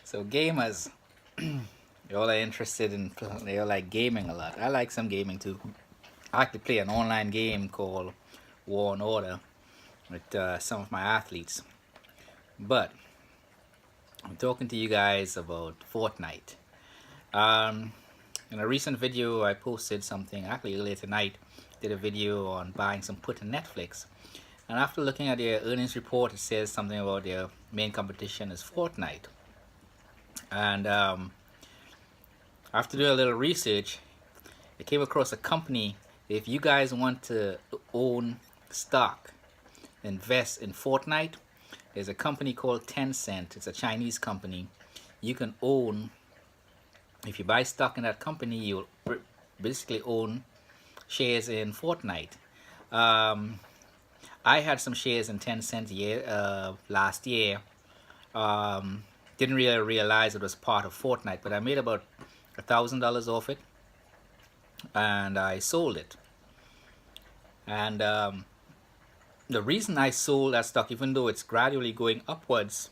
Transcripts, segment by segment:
So gamers, you all are interested in, you all like gaming a lot. I like some gaming too. I like to play an online game called War and Order with some of my athletes. But I'm talking to you guys about Fortnite. Um, in a recent video, I posted something actually earlier tonight. Did a video on buying some put in Netflix. And after looking at their earnings report, it says something about their main competition is Fortnite. And after doing a little research, I came across a company. If you guys want to own stock, invest in Fortnite, there's a company called Tencent. It's a Chinese company. You can own, if you buy stock in that company, you'll basically own shares in Fortnite. Um, I had some shares in Tencent last year. Um, didn't really realize it was part of Fortnite, but I made about $1,000 off it, and I sold it. And the reason I sold that stock, even though it's gradually going upwards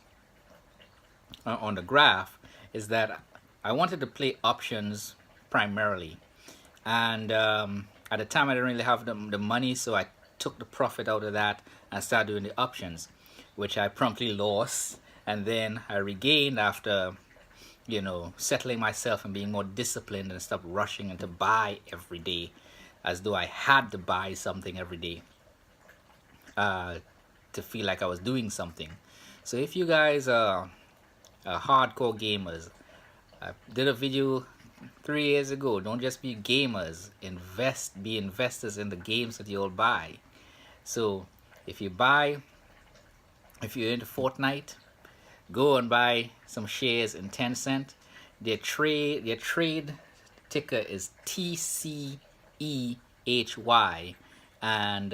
on the graph, is that I wanted to play options primarily. And at the time, I didn't really have the money, so I took the profit out of that and started doing the options, which I promptly lost. And then I regained after, settling myself and being more disciplined and stop rushing and to buy every day as though I had to buy something every day to feel like I was doing something. So if you guys are hardcore gamers, I did a video 3 years ago. Don't just be gamers. Be investors in the games that you all buy. So if you're into Fortnite, go and buy some shares in Tencent. Their trade ticker is TCEHY, and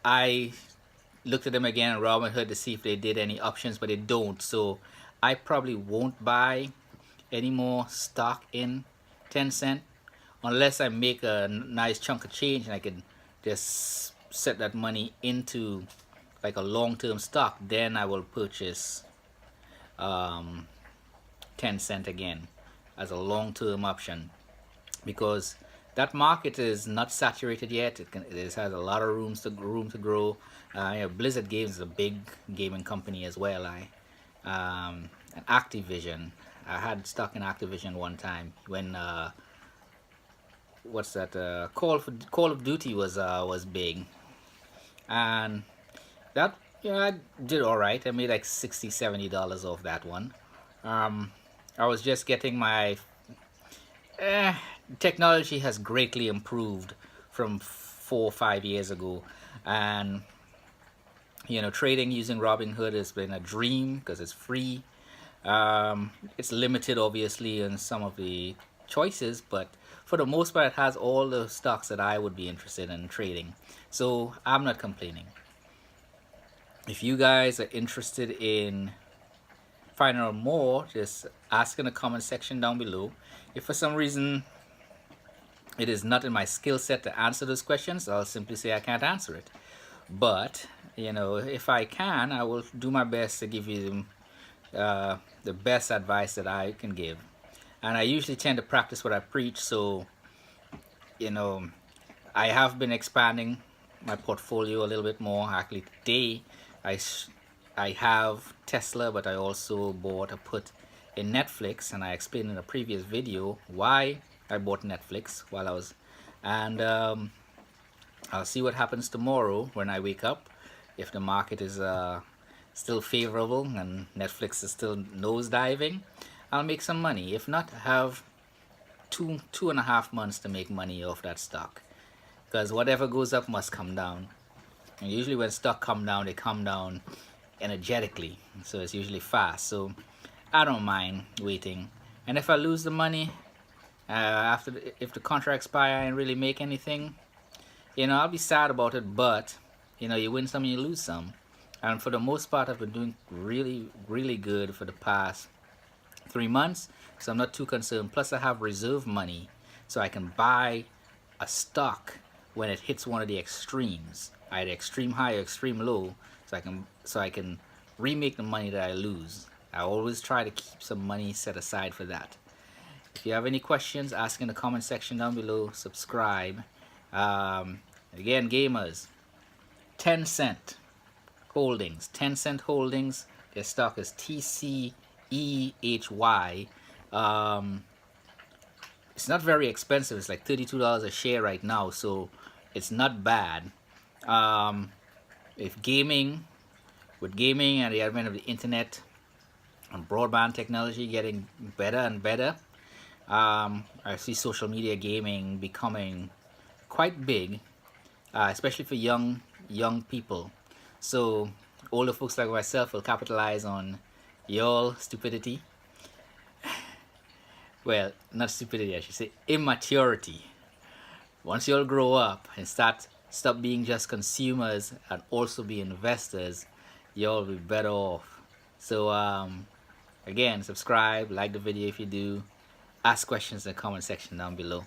I looked at them again and Robinhood to see if they did any options, but they don't. So I probably won't buy any more stock in Tencent unless I make a nice chunk of change and I can just set that money into like a long-term stock. Then I will purchase 10 cent again as a long-term option, because that market is not saturated yet. It has a lot of room to grow. Blizzard Games is a big gaming company as well. And Activision. I had stock in Activision one time when what's that? Call of Duty was big, and that I did all right. I made like $60-$70 off that one. I was just getting my technology has greatly improved from 4 or 5 years ago, and trading using Robinhood has been a dream because it's free. It's limited obviously in some of the choices, but for the most part it has all the stocks that I would be interested in trading, so I'm not complaining. If you guys are interested in finding out more, just ask in the comment section down below. If for some reason it is not in my skill set to answer those questions, I'll simply say I can't answer it. But if I can, I will do my best to give you the best advice that I can give. And I usually tend to practice what I preach, so I have been expanding my portfolio a little bit more. Actually today I have Tesla, but I also bought a put in Netflix, and I explained in a previous video why I bought Netflix while I was, and I'll see what happens tomorrow when I wake up. If the market is still favorable and Netflix is still nosediving, I'll make some money. If not, I have two and a half months to make money off that stock, because whatever goes up must come down. And usually when stock come down, they come down energetically, so it's usually fast. So I don't mind waiting, and if I lose the money if the contract expire and really make anything, I'll be sad about it. But you win some, you lose some, and for the most part, I've been doing really, really good for the past 3 months, so I'm not too concerned. Plus, I have reserve money, so I can buy a stock when it hits one of the extremes, either extreme high or extreme low, so I can remake the money that I lose. I always try to keep some money set aside for that. If you have any questions, ask in the comment section down below. Subscribe. Again, gamers, 10 cent holdings. 10 cent holdings. Their stock is TCEHY. It's not very expensive. It's like $32 a share right now, so it's not bad. If with gaming and the advent of the internet and broadband technology getting better and better, I see social media gaming becoming quite big, especially for young people. So older folks like myself will capitalize on your stupidity. Well, not stupidity, I should say immaturity. Once you all grow up and stop being just consumers and also be investors, you'll be better off. So again, subscribe, like the video if you do, ask questions in the comment section down below.